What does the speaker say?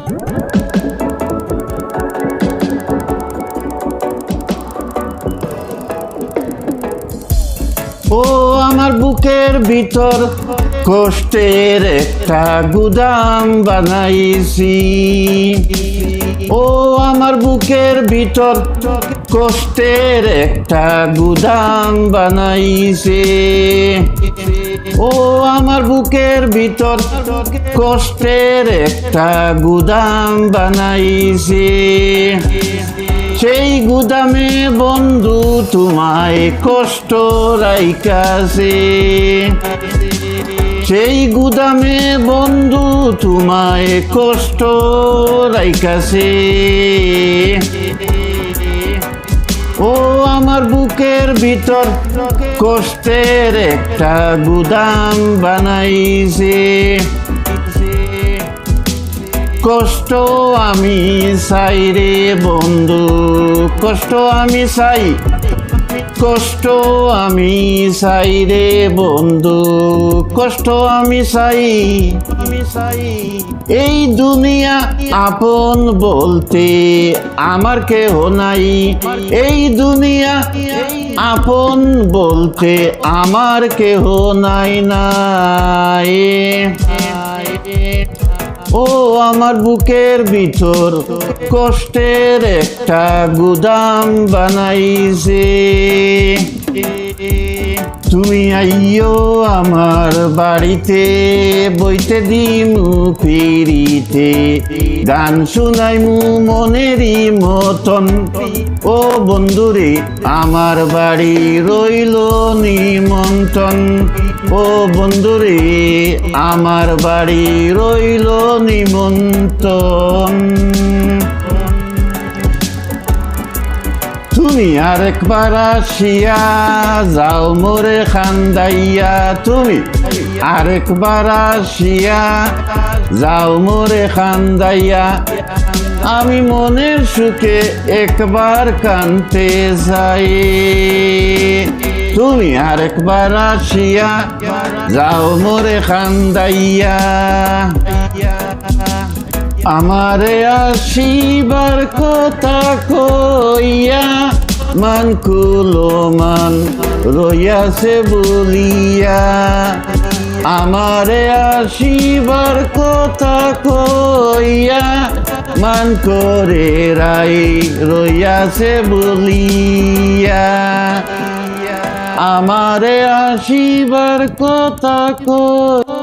ও আমার বুকের ভিতর কষ্টের একটা গুদাম বানাইছি। ও আমার বুকের ভিতর কষ্টের একটা গুদাম বানাইছে। ও আমার বুকের ভিতর কষ্টের একটা গুদাম বানাইছে। সেই গুদামে বন্ধু তোমায় কষ্ট রাইখাছে। সেই গুদামে বন্ধু তোমায় কষ্ট রাইখাছে। ও আমার বুকের ভিতর কষ্টের একটা গুদাম বানাইছে। কষ্ট আমি চাই রে বন্ধু, কষ্ট আমি চাই, কষ্ট আমি চাই রে বন্ধু, কষ্ট আমি চাই। এই দুনিয়া আপন বলতে আমার কেহ নাই। এই দুনিয়া আপন বলতে আমার কেহ নাই নাই। ও আমার বুকের ভিতর কষ্টের একটা গুদাম বানাইছে। তুমি আইও আমার বাড়িতে, বইতে দিমু ফিরিতে, গান শুনাইমু মনেরই মতন। ও বন্ধুরে আমার বাড়ি রইল নিমন্ত্রণ। ও বন্ধুরে আমার বাড়ি রইল নিমন্ত্রণ। তুমি আরেকবার আসিয়া যাও মোরে খান্দাইয়া। তুমি আরেকবার আসিয়া যাও মোরে খান্দাইয়া। আমি মনের সুখে একবার কানতে যাই। তুমি আরেকবার আসিয়া যাও মোরে খান্দাইয়া। আমারে আসিবার কথা কইয়া মান কুলো মান রইয়াছে বলিয়া। আমারে আসিবার কথা কইয়া মান করে রাই রইয়াছে বলিয়া। আমারে আসিবার কথা কই